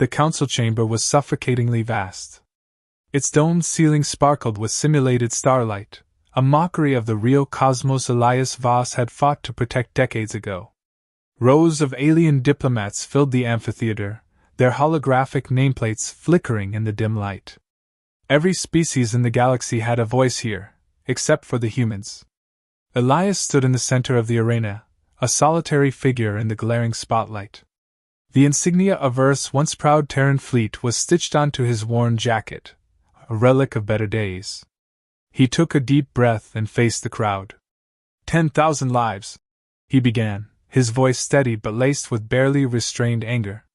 The council chamber was suffocatingly vast. Its domed ceiling sparkled with simulated starlight, a mockery of the real cosmos Elias Voss had fought to protect decades ago. Rows of alien diplomats filled the amphitheater, their holographic nameplates flickering in the dim light. Every species in the galaxy had a voice here, except for the humans. Elias stood in the center of the arena, a solitary figure in the glaring spotlight. The insignia of Earth's once proud Terran fleet was stitched onto his worn jacket, a relic of better days. He took a deep breath and faced the crowd. 10,000 lives, he began, his voice steady but laced with barely restrained anger.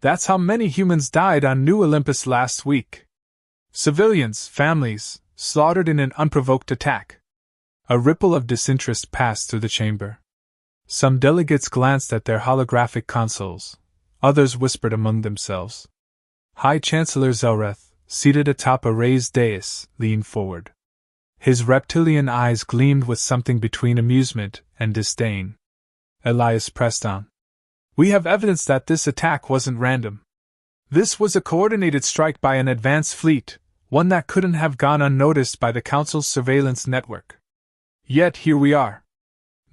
That's how many humans died on New Olympus last week. Civilians, families, slaughtered in an unprovoked attack. A ripple of disinterest passed through the chamber. Some delegates glanced at their holographic consoles. Others whispered among themselves. High Chancellor Zelreth, seated atop a raised dais, leaned forward. His reptilian eyes gleamed with something between amusement and disdain. Elias pressed on. We have evidence that this attack wasn't random. This was a coordinated strike by an advanced fleet, one that couldn't have gone unnoticed by the Council's surveillance network. Yet here we are.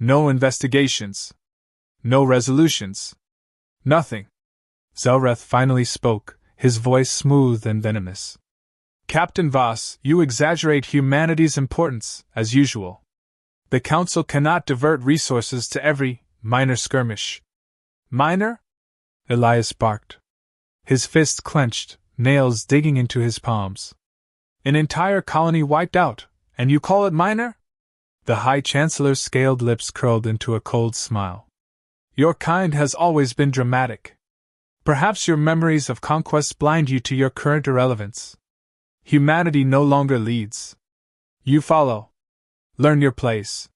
No investigations. No resolutions. Nothing. Zelreth finally spoke, his voice smooth and venomous. Captain Voss, you exaggerate humanity's importance, as usual. The Council cannot divert resources to every minor skirmish. Minor? Elias barked. His fist clenched, nails digging into his palms. An entire colony wiped out, and you call it minor? The High Chancellor's scaled lips curled into a cold smile. Your kind has always been dramatic. Perhaps your memories of conquest blind you to your current irrelevance. Humanity no longer leads. You follow. Learn your place.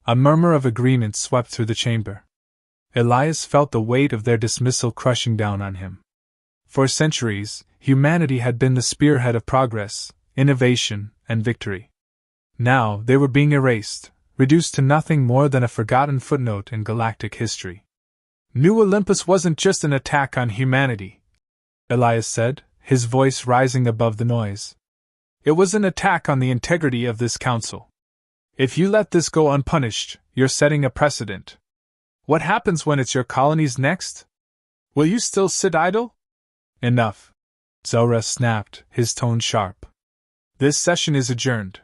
A murmur of agreement swept through the chamber. Elias felt the weight of their dismissal crushing down on him. For centuries, humanity had been the spearhead of progress, innovation, and victory. Now they were being erased, reduced to nothing more than a forgotten footnote in galactic history. New Olympus wasn't just an attack on humanity, Elias said, his voice rising above the noise. It was an attack on the integrity of this council. If you let this go unpunished, you're setting a precedent. What happens when it's your colonies next? Will you still sit idle? Enough. Zelreth snapped, his tone sharp. This session is adjourned.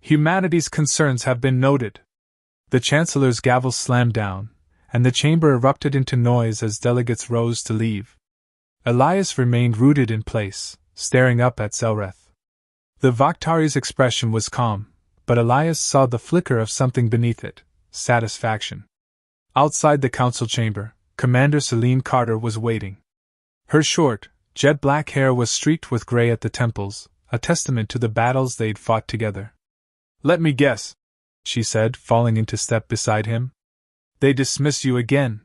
Humanity's concerns have been noted. The Chancellor's gavel slammed down, and the chamber erupted into noise as delegates rose to leave. Elias remained rooted in place, staring up at Zelreth. The Vakhtari's expression was calm, but Elias saw the flicker of something beneath it, satisfaction. Outside the council chamber, Commander Celine Carter was waiting. Her short, jet-black hair was streaked with gray at the temples, a testament to the battles they'd fought together. Let me guess, she said, falling into step beside him. They dismiss you again.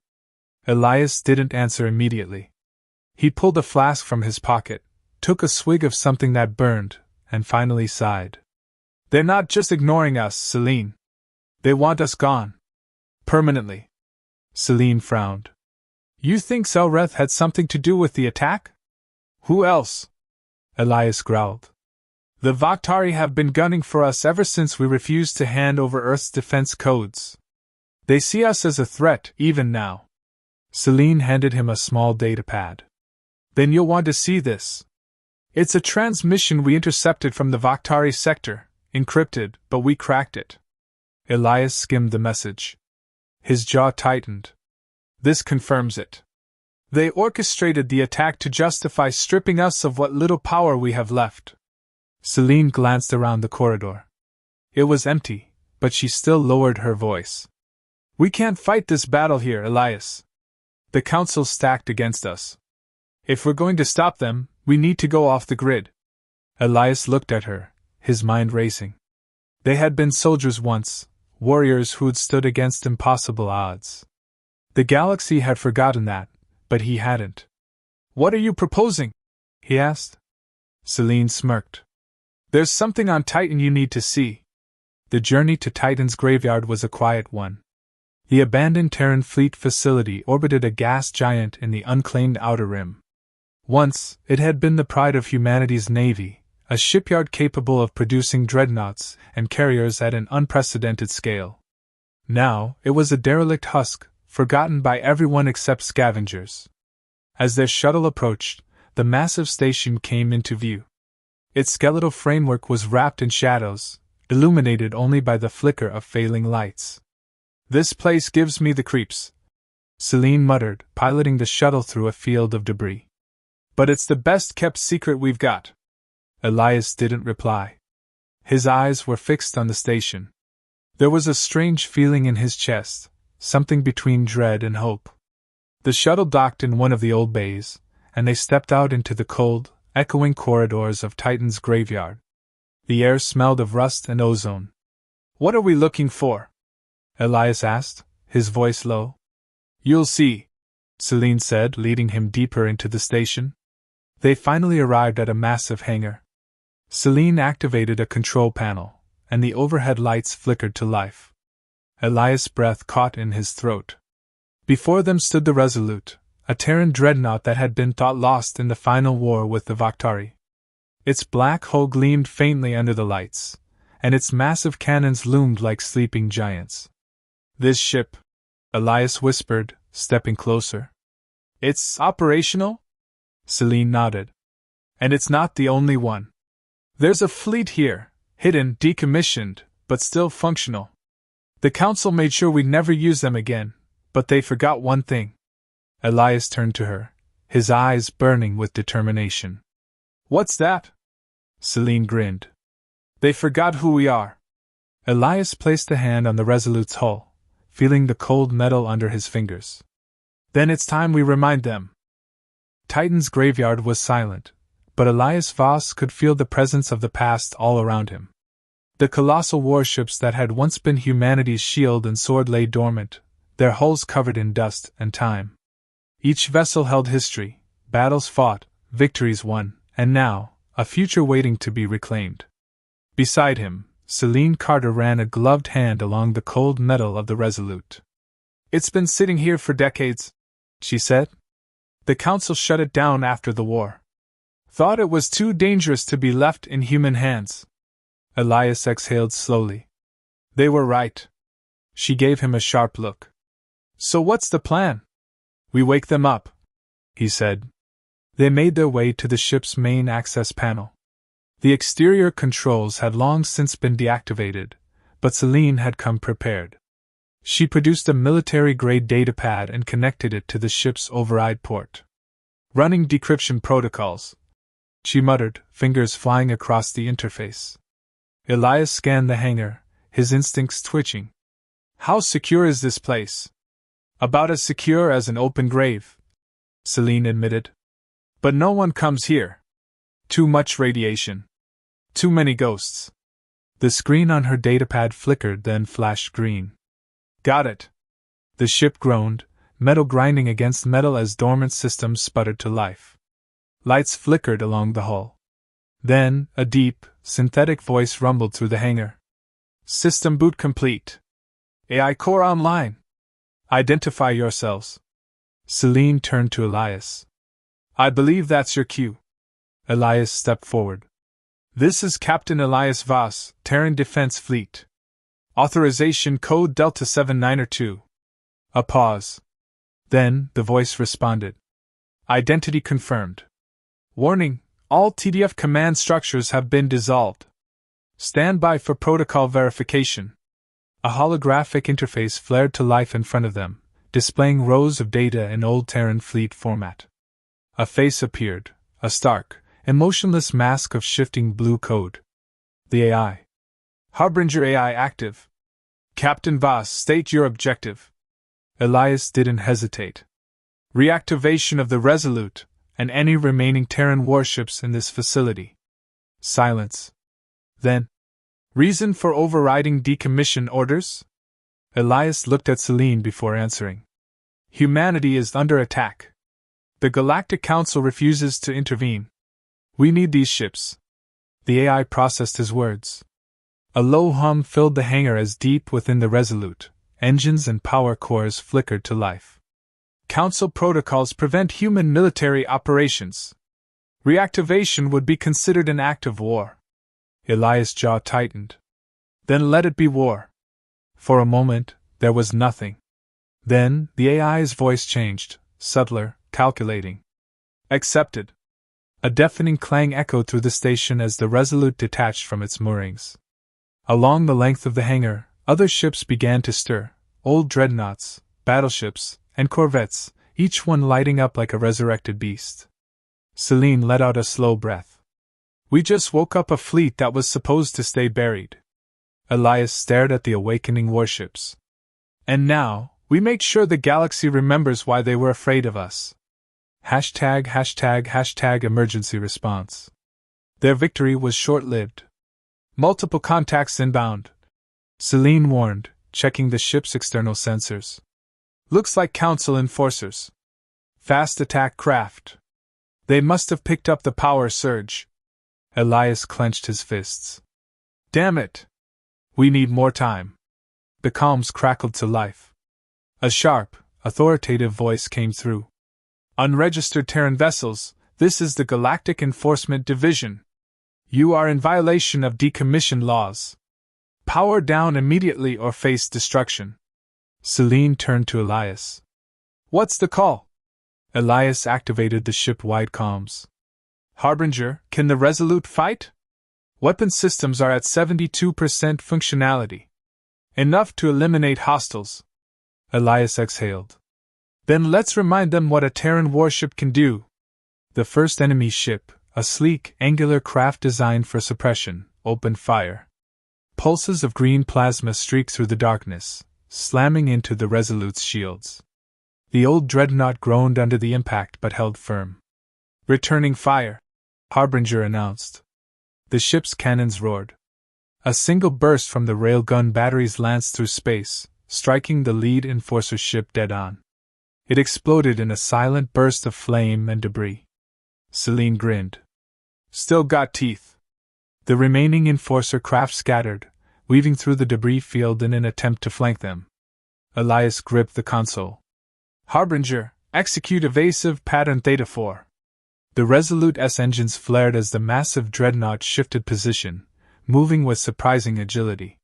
Elias didn't answer immediately. He pulled a flask from his pocket, took a swig of something that burned, and finally sighed. They're not just ignoring us, Celine. They want us gone. Permanently. Celine frowned. You think Zelreth had something to do with the attack? Who else? Elias growled. The Vakhtari have been gunning for us ever since we refused to hand over Earth's defense codes. They see us as a threat, even now. Celine handed him a small datapad. Then you'll want to see this. It's a transmission we intercepted from the Vakhtari sector, encrypted, but we cracked it. Elias skimmed the message. His jaw tightened. This confirms it. They orchestrated the attack to justify stripping us of what little power we have left. Celine glanced around the corridor. It was empty, but she still lowered her voice. We can't fight this battle here, Elias. The Council's stacked against us. If we're going to stop them, we need to go off the grid. Elias looked at her, his mind racing. They had been soldiers once, warriors who'd stood against impossible odds. The galaxy had forgotten that, but he hadn't. What are you proposing? He asked. Celine smirked. There's something on Titan you need to see. The journey to Titan's graveyard was a quiet one. The abandoned Terran fleet facility orbited a gas giant in the unclaimed outer rim. Once, it had been the pride of humanity's navy, a shipyard capable of producing dreadnoughts and carriers at an unprecedented scale. Now, it was a derelict husk, forgotten by everyone except scavengers. As their shuttle approached, the massive station came into view. Its skeletal framework was wrapped in shadows, illuminated only by the flicker of failing lights. "This place gives me the creeps," Celine muttered, piloting the shuttle through a field of debris. "But it's the best-kept secret we've got." Elias didn't reply. His eyes were fixed on the station. There was a strange feeling in his chest, something between dread and hope. The shuttle docked in one of the old bays, and they stepped out into the cold, echoing corridors of Titan's graveyard. The air smelled of rust and ozone. "What are we looking for?" Elias asked, his voice low. "You'll see," Celine said, leading him deeper into the station. They finally arrived at a massive hangar. Celine activated a control panel, and the overhead lights flickered to life. Elias' breath caught in his throat. Before them stood the Resolute, a Terran dreadnought that had been thought lost in the final war with the Vakhtari. Its black hull gleamed faintly under the lights, and its massive cannons loomed like sleeping giants. "This ship," Elias whispered, stepping closer. "It's operational?" Celine nodded. "And it's not the only one. There's a fleet here, hidden, decommissioned, but still functional. The Council made sure we'd never use them again, but they forgot one thing." Elias turned to her, his eyes burning with determination. "What's that?" Celine grinned. "They forgot who we are." Elias placed a hand on the Resolute's hull, feeling the cold metal under his fingers. "Then it's time we remind them." Titan's graveyard was silent, but Elias Voss could feel the presence of the past all around him. The colossal warships that had once been humanity's shield and sword lay dormant, their hulls covered in dust and time. Each vessel held history, battles fought, victories won, and now, a future waiting to be reclaimed. Beside him, Celine Carter ran a gloved hand along the cold metal of the Resolute. "It's been sitting here for decades," she said. "The Council shut it down after the war. Thought it was too dangerous to be left in human hands." Elias exhaled slowly. "They were right." She gave him a sharp look. "So what's the plan?" "We wake them up," he said. They made their way to the ship's main access panel. The exterior controls had long since been deactivated, but Celine had come prepared. She produced a military-grade datapad and connected it to the ship's override port. "Running decryption protocols," she muttered, fingers flying across the interface. Elias scanned the hangar, his instincts twitching. "How secure is this place?" "About as secure as an open grave," Celine admitted. "But no one comes here. Too much radiation. Too many ghosts." The screen on her datapad flickered, then flashed green. "Got it." The ship groaned, metal grinding against metal as dormant systems sputtered to life. Lights flickered along the hull. Then, a deep, synthetic voice rumbled through the hangar. "System boot complete. AI core online. Identify yourselves." Celine turned to Elias. "I believe that's your cue." Elias stepped forward. "This is Captain Elias Voss, Terran Defense Fleet. Authorization code Delta 7902. A pause. Then, the voice responded. "Identity confirmed. Warning, all TDF command structures have been dissolved. Stand by for protocol verification." A holographic interface flared to life in front of them, displaying rows of data in old Terran fleet format. A face appeared, a stark, emotionless mask of shifting blue code. The AI. "Harbinger AI active. Captain Voss, state your objective." Elias didn't hesitate. "Reactivation of the Resolute, and any remaining Terran warships in this facility." Silence. Then, "Reason for overriding decommission orders?" Elias looked at Celine before answering. "Humanity is under attack. The Galactic Council refuses to intervene. We need these ships." The AI processed his words. A low hum filled the hangar as deep within the Resolute, engines and power cores flickered to life. "Council protocols prevent human military operations," Reactivation would be considered an act of war. Elias' jaw tightened. Then let it be war. For a moment, there was nothing. Then, the AI's voice changed, subtler, calculating. Accepted. A deafening clang echoed through the station as the Resolute detached from its moorings. Along the length of the hangar, other ships began to stir, old dreadnoughts, battleships, and corvettes, each one lighting up like a resurrected beast. Celine let out a slow breath. We just woke up a fleet that was supposed to stay buried. Elias stared at the awakening warships. And now, we make sure the galaxy remembers why they were afraid of us. #### emergency response. Their victory was short-lived. Multiple contacts inbound. Celine warned, checking the ship's external sensors. Looks like Council enforcers. Fast attack craft. They must have picked up the power surge. Elias clenched his fists. Damn it! We need more time. The comms crackled to life. A sharp, authoritative voice came through. Unregistered Terran vessels, this is the Galactic Enforcement Division. You are in violation of decommission laws. Power down immediately or face destruction. Celine turned to Elias. What's the call? Elias activated the ship-wide comms. Harbinger, can the Resolute fight? Weapon systems are at 72% functionality. Enough to eliminate hostiles. Elias exhaled. Then let's remind them what a Terran warship can do. The first enemy ship, a sleek, angular craft designed for suppression, opened fire. Pulses of green plasma streaked through the darkness, slamming into the Resolute's shields. The old dreadnought groaned under the impact but held firm. Returning fire, Harbinger announced. The ship's cannons roared. A single burst from the railgun batteries lanced through space, striking the lead enforcer ship dead on. It exploded in a silent burst of flame and debris. Celine grinned. Still got teeth. The remaining enforcer craft scattered, weaving through the debris field in an attempt to flank them. Elias gripped the console. Harbinger, execute evasive pattern Theta-4. The Resolute's engines flared as the massive dreadnought shifted position, moving with surprising agility.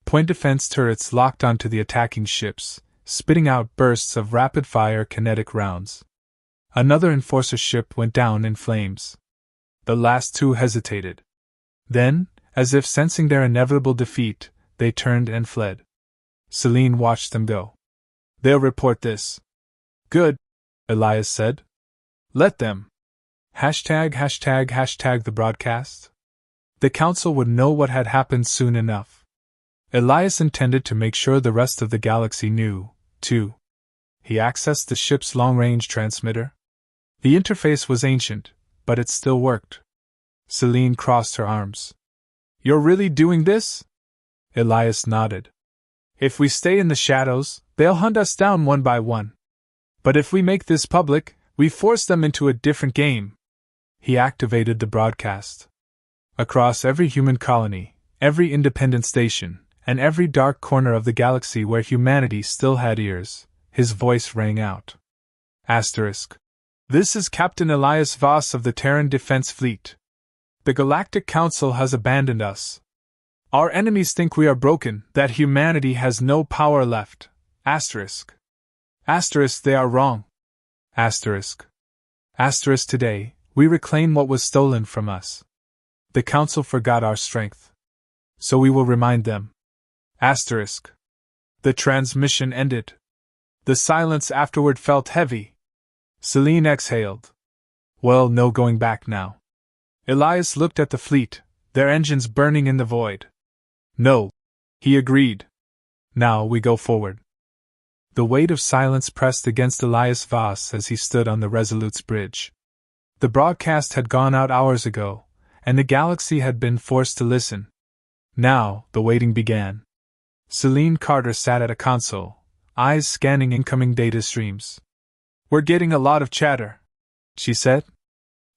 Point defense turrets locked onto the attacking ships, spitting out bursts of rapid-fire kinetic rounds. Another enforcer ship went down in flames. The last two hesitated. Then, as if sensing their inevitable defeat, they turned and fled. Celine watched them go. They'll report this. Good, Elias said. Let them. ### the broadcast. The Council would know what had happened soon enough. Elias intended to make sure the rest of the galaxy knew, too. He accessed the ship's long-range transmitter. The interface was ancient, but it still worked. Celine crossed her arms. You're really doing this? Elias nodded. If we stay in the shadows, they'll hunt us down one by one. But if we make this public, we force them into a different game. He activated the broadcast. Across every human colony, every independent station, and every dark corner of the galaxy where humanity still had ears, his voice rang out. Asterisk. This is Captain Elias Voss of the Terran Defense Fleet. The Galactic Council has abandoned us. Our enemies think we are broken, that humanity has no power left. Asterisk. Asterisk, they are wrong. Asterisk. Asterisk, today, we reclaim what was stolen from us. The Council forgot our strength. So we will remind them. Asterisk. The transmission ended. The silence afterward felt heavy. Celine exhaled. Well, no going back now. Elias looked at the fleet, their engines burning in the void. No, he agreed. Now we go forward. The weight of silence pressed against Elias Voss as he stood on the Resolute's bridge. The broadcast had gone out hours ago, and the galaxy had been forced to listen. Now, the waiting began. Celine Carter sat at a console, eyes scanning incoming data streams. We're getting a lot of chatter, she said.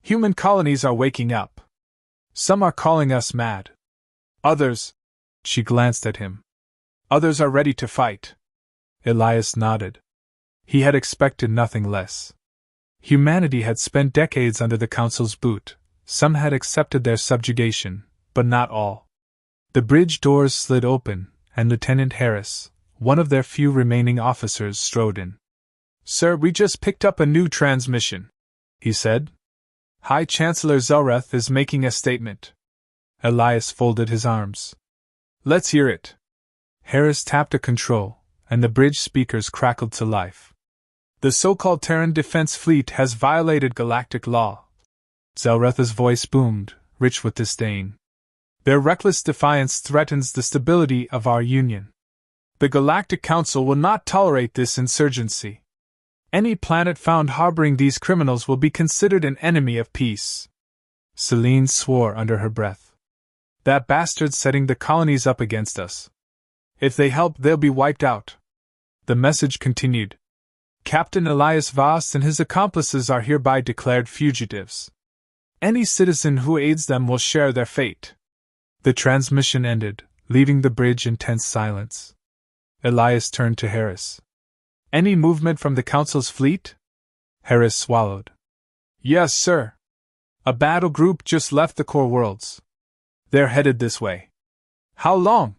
Human colonies are waking up. Some are calling us mad. Others, she glanced at him. Others are ready to fight. Elias nodded. He had expected nothing less. Humanity had spent decades under the Council's boot. Some had accepted their subjugation, but not all. The bridge doors slid open, and Lieutenant Harris, one of their few remaining officers, strode in. "Sir, we just picked up a new transmission," he said. "High Chancellor Zelreth is making a statement." Elias folded his arms. "Let's hear it." Harris tapped a control, and the bridge speakers crackled to life. "The so-called Terran Defense Fleet has violated galactic law." Zelreth's voice boomed, rich with disdain. "Their reckless defiance threatens the stability of our Union. The Galactic Council will not tolerate this insurgency. Any planet found harboring these criminals will be considered an enemy of peace." Celine swore under her breath. "That bastard's setting the colonies up against us. If they help, they'll be wiped out." The message continued. "Captain Elias Voss and his accomplices are hereby declared fugitives. Any citizen who aids them will share their fate." The transmission ended, leaving the bridge in tense silence. Elias turned to Harris. "Any movement from the Council's fleet?" Harris swallowed. "Yes, sir. A battle group just left the core worlds. They're headed this way." "How long?"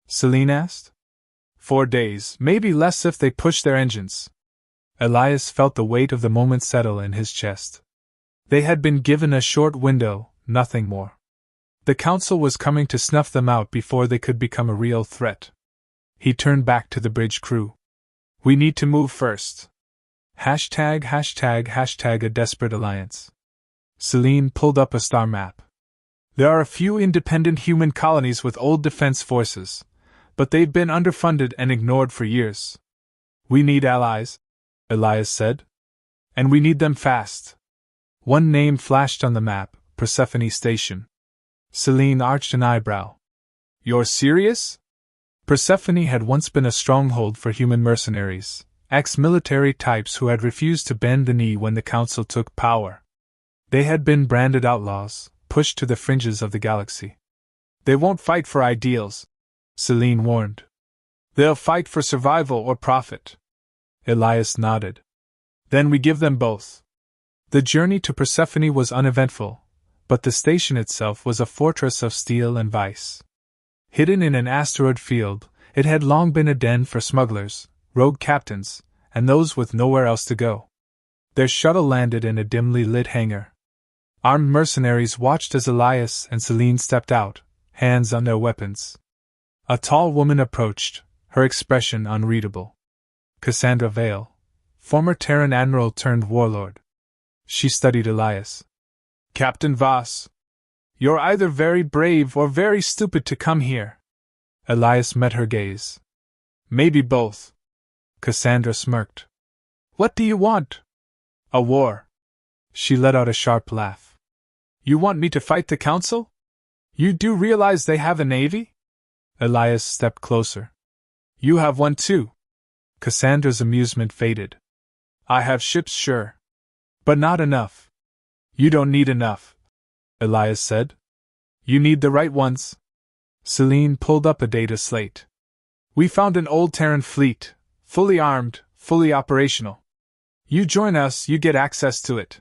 Celine asked. 4 days, maybe less if they push their engines." Elias felt the weight of the moment settle in his chest. They had been given a short window, nothing more. The Council was coming to snuff them out before they could become a real threat. He turned back to the bridge crew. "We need to move first. ##### a desperate alliance." Celine pulled up a star map. "There are a few independent human colonies with old defense forces, but they've been underfunded and ignored for years. We need allies," Elias said. "And we need them fast." One name flashed on the map, Persephone Station. Celine arched an eyebrow. "You're serious?" Persephone had once been a stronghold for human mercenaries, ex-military types who had refused to bend the knee when the Council took power. They had been branded outlaws, pushed to the fringes of the galaxy. "They won't fight for ideals," Celine warned. "They'll fight for survival or profit." Elias nodded. "Then we give them both." The journey to Persephone was uneventful, but the station itself was a fortress of steel and vice. Hidden in an asteroid field, it had long been a den for smugglers, rogue captains, and those with nowhere else to go. Their shuttle landed in a dimly lit hangar. Armed mercenaries watched as Elias and Celine stepped out, hands on their weapons. A tall woman approached, her expression unreadable. Cassandra Vale, former Terran admiral turned warlord. She studied Elias. "Captain Voss, you're either very brave or very stupid to come here." Elias met her gaze. "Maybe both." Cassandra smirked. "What do you want?" "A war." She let out a sharp laugh. "You want me to fight the Council? You do realize they have a navy?" Elias stepped closer. "You have one too." Cassandra's amusement faded. "I have ships, sure. But not enough." "You don't need enough," Elias said. "You need the right ones." Celine pulled up a data slate. "We found an old Terran fleet, fully armed, fully operational. You join us, you get access to it."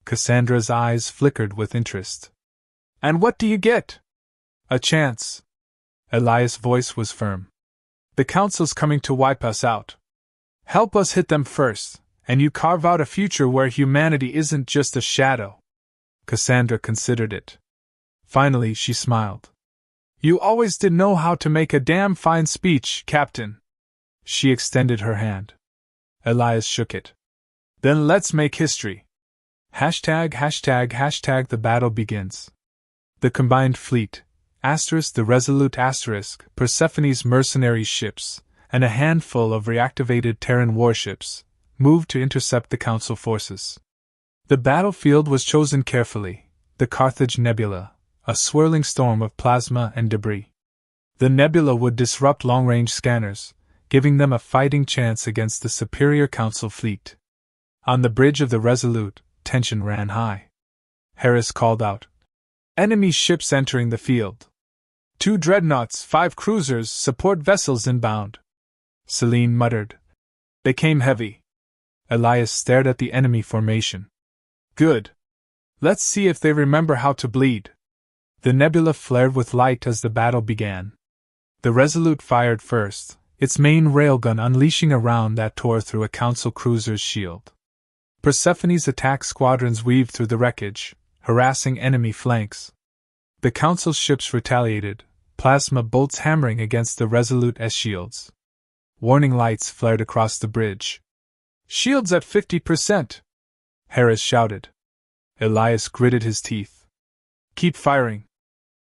Cassandra's eyes flickered with interest. "And what do you get?" "A chance." Elias' voice was firm. "The Council's coming to wipe us out. Help us hit them first, and you carve out a future where humanity isn't just a shadow." Cassandra considered it. Finally, she smiled. "You always did know how to make a damn fine speech, Captain." She extended her hand. Elias shook it. "Then let's make history. ##### the battle begins. The combined fleet, the Resolute *, Persephone's mercenary ships, and a handful of reactivated Terran warships, moved to intercept the Council forces. The battlefield was chosen carefully, the Carthage Nebula, a swirling storm of plasma and debris. The nebula would disrupt long-range scanners, giving them a fighting chance against the superior Council fleet. On the bridge of the Resolute, tension ran high. Harris called out, "Enemy ships entering the field. 2 dreadnoughts, 5 cruisers, support vessels inbound." Celine muttered, "They came heavy." Elias stared at the enemy formation. Good. Let's see if they remember how to bleed. The nebula flared with light as the battle began. The Resolute fired first, its main railgun unleashing a round that tore through a Council cruiser's shield. Persephone's attack squadrons weaved through the wreckage, harassing enemy flanks. The Council ships retaliated, plasma bolts hammering against the Resolute's shields. Warning lights flared across the bridge. Shields at 50%! Harris shouted. Elias gritted his teeth. Keep firing.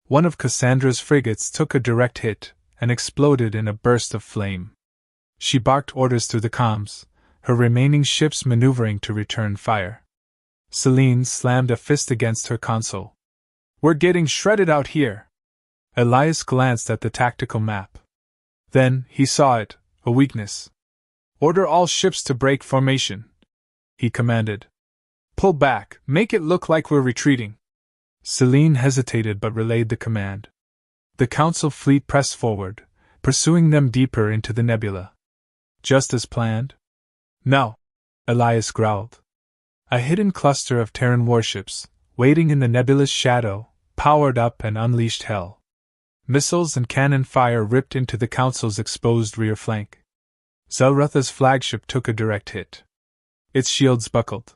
One of Cassandra's frigates took a direct hit and exploded in a burst of flame. She barked orders through the comms, her remaining ships maneuvering to return fire. Celine slammed a fist against her console. We're getting shredded out here. Elias glanced at the tactical map. Then he saw it, a weakness. Order all ships to break formation, he commanded. Pull back, make it look like we're retreating. Celine hesitated but relayed the command. The Council fleet pressed forward, pursuing them deeper into the nebula. Just as planned? No, Elias growled. A hidden cluster of Terran warships, waiting in the nebula's shadow, powered up and unleashed hell. Missiles and cannon fire ripped into the Council's exposed rear flank. Zelratha's flagship took a direct hit. Its shields buckled.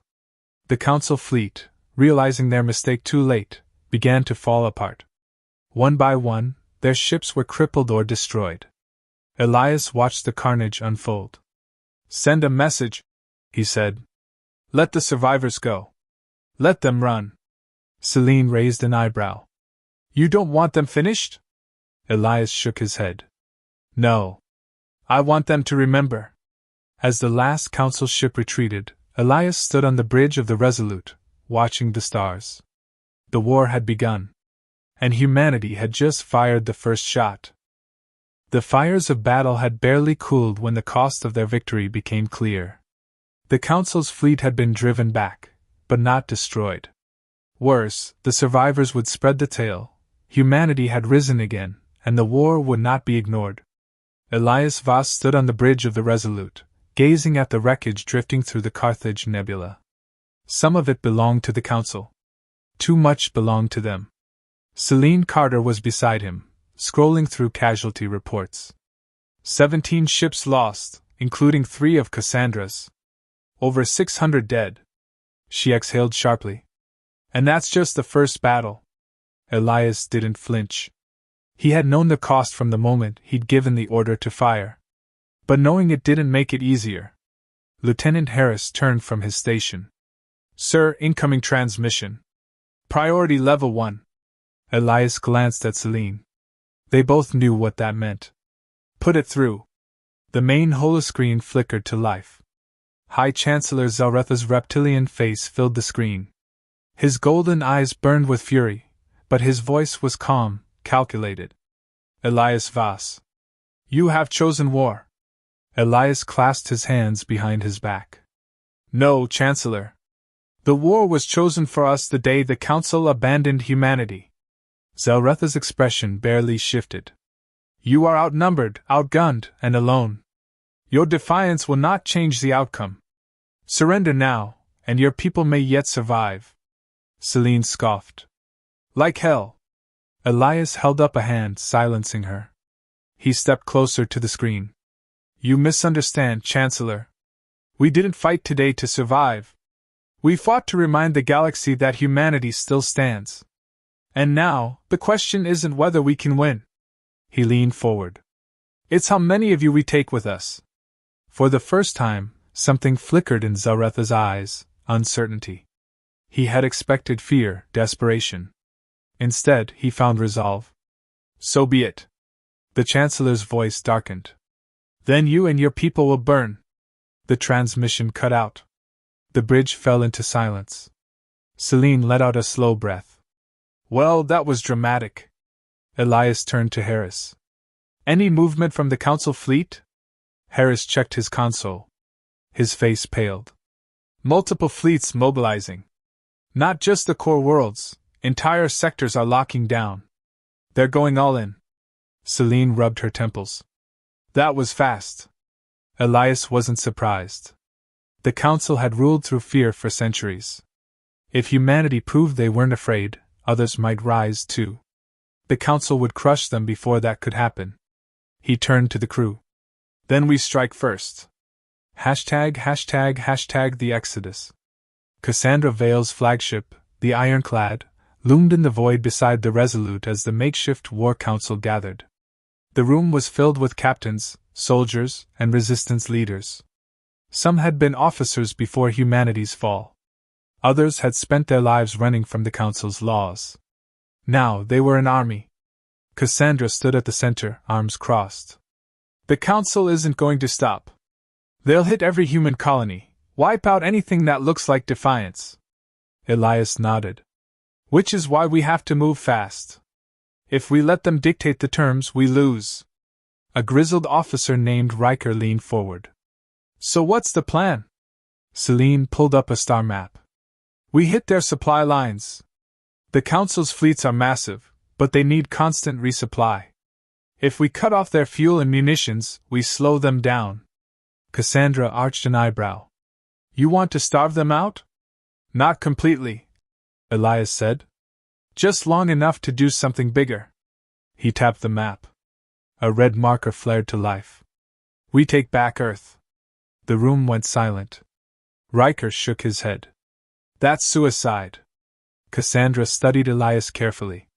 The Council fleet, realizing their mistake too late, began to fall apart. One by one, their ships were crippled or destroyed. Elias watched the carnage unfold. Send a message, he said. Let the survivors go. Let them run. Celine raised an eyebrow. You don't want them finished? Elias shook his head. No. I want them to remember. As the last Council ship retreated, Elias stood on the bridge of the Resolute, watching the stars. The war had begun. And humanity had just fired the first shot. The fires of battle had barely cooled when the cost of their victory became clear. The Council's fleet had been driven back, but not destroyed. Worse, the survivors would spread the tale. Humanity had risen again, and the war would not be ignored. Elias Voss stood on the bridge of the Resolute, gazing at the wreckage drifting through the Carthage nebula. Some of it belonged to the Council. Too much belonged to them. Celine Carter was beside him, scrolling through casualty reports. 17 ships lost, including 3 of Cassandra's. Over 600 dead. She exhaled sharply. And that's just the first battle. Elias didn't flinch. He had known the cost from the moment he'd given the order to fire. But knowing it didn't make it easier. Lieutenant Harris turned from his station. Sir, incoming transmission. Priority level 1. Elias glanced at Celine. They both knew what that meant. Put it through. The main holoscreen flickered to life. High Chancellor Zelratha's reptilian face filled the screen. His golden eyes burned with fury, but his voice was calm, calculated. Elias Voss. You have chosen war. Elias clasped his hands behind his back. No, Chancellor. The war was chosen for us the day the Council abandoned humanity. Zelratha's expression barely shifted. You are outnumbered, outgunned, and alone. Your defiance will not change the outcome. Surrender now, and your people may yet survive. Celine scoffed. Like hell. Elias held up a hand, silencing her. He stepped closer to the screen. You misunderstand, Chancellor. We didn't fight today to survive. We fought to remind the galaxy that humanity still stands. And now, the question isn't whether we can win. He leaned forward. It's how many of you we take with us. For the first time, something flickered in Zelratha's eyes, uncertainty. He had expected fear, desperation. Instead, he found resolve. So be it. The Chancellor's voice darkened. Then you and your people will burn. The transmission cut out. The bridge fell into silence. Celine let out a slow breath. Well, that was dramatic. Elias turned to Harris. Any movement from the Council fleet? Harris checked his console. His face paled. Multiple fleets mobilizing. Not just the core worlds, entire sectors are locking down. They're going all in. Celine rubbed her temples. That was fast. Elias wasn't surprised. The Council had ruled through fear for centuries. If humanity proved they weren't afraid, others might rise too. The Council would crush them before that could happen. He turned to the crew. Then we strike first. #### the Exodus. Cassandra Vale's flagship, the Ironclad, loomed in the void beside the Resolute as the makeshift War Council gathered. The room was filled with captains, soldiers, and resistance leaders. Some had been officers before humanity's fall. Others had spent their lives running from the Council's laws. Now they were an army. Cassandra stood at the center, arms crossed. The Council isn't going to stop. They'll hit every human colony, wipe out anything that looks like defiance. Elias nodded. Which is why we have to move fast. If we let them dictate the terms, we lose. A grizzled officer named Riker leaned forward. So what's the plan? Celine pulled up a star map. We hit their supply lines. The Council's fleets are massive, but they need constant resupply. If we cut off their fuel and munitions, we slow them down. Cassandra arched an eyebrow. You want to starve them out? Not completely, Elias said. Just long enough to do something bigger. He tapped the map. A red marker flared to life. We take back Earth. The room went silent. Riker shook his head. That's suicide. Cassandra studied Elias carefully.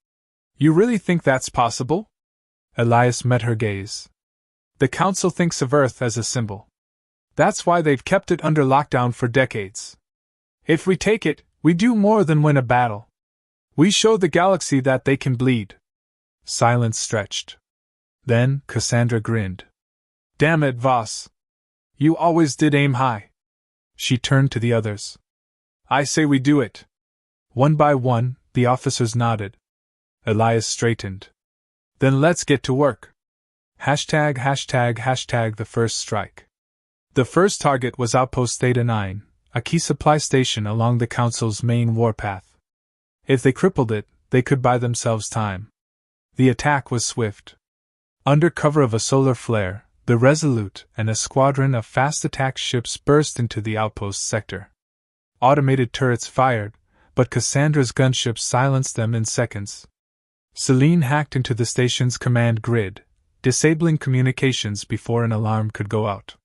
You really think that's possible? Elias met her gaze. The Council thinks of Earth as a symbol. That's why they've kept it under lockdown for decades. If we take it, we do more than win a battle. We show the galaxy that they can bleed. Silence stretched. Then Cassandra grinned. Damn it, Voss. You always did aim high. She turned to the others. I say we do it. One by one, the officers nodded. Elias straightened. Then let's get to work. #### the first strike. The first target was Outpost Theta 9, a key supply station along the Council's main warpath. If they crippled it, they could buy themselves time. The attack was swift. Under cover of a solar flare, the Resolute and a squadron of fast attack ships burst into the outpost sector. Automated turrets fired, but Cassandra's gunships silenced them in seconds. Celine hacked into the station's command grid, disabling communications before an alarm could go out.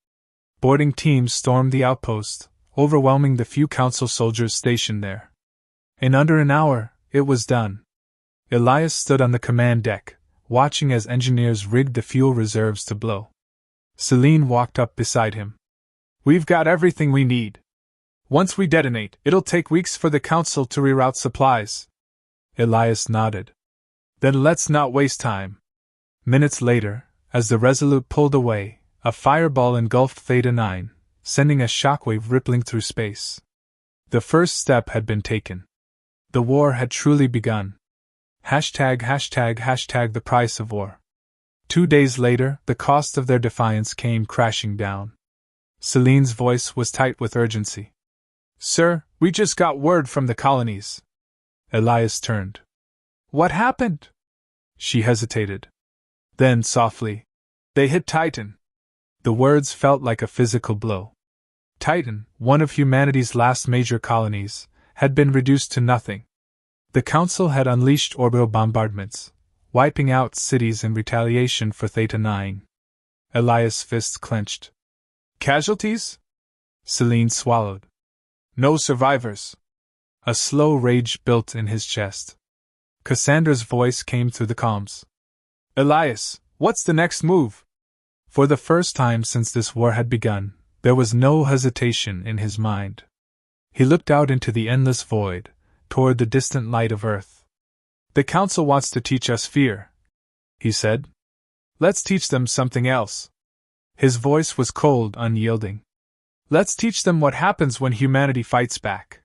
Boarding teams stormed the outpost, overwhelming the few Council soldiers stationed there. In under an hour, it was done. Elias stood on the command deck, watching as engineers rigged the fuel reserves to blow. Celine walked up beside him. We've got everything we need. Once we detonate, it'll take weeks for the Council to reroute supplies. Elias nodded. Then let's not waste time. Minutes later, as the Resolute pulled away, a fireball engulfed Theta 9, sending a shockwave rippling through space. The first step had been taken. The war had truly begun. #### the price of war. 2 days later, the cost of their defiance came crashing down. Celine's voice was tight with urgency. Sir, we just got word from the colonies. Elias turned. What happened? She hesitated. Then, softly, they hit Titan. The words felt like a physical blow. Titan, one of humanity's last major colonies, had been reduced to nothing. The Council had unleashed orbital bombardments, wiping out cities in retaliation for Theta 9. Elias' fists clenched. Casualties? Celine swallowed. No survivors. A slow rage built in his chest. Cassandra's voice came through the comms. Elias, what's the next move? For the first time since this war had begun, there was no hesitation in his mind. He looked out into the endless void, toward the distant light of Earth. The Council wants to teach us fear, he said. Let's teach them something else. His voice was cold, unyielding. Let's teach them what happens when humanity fights back.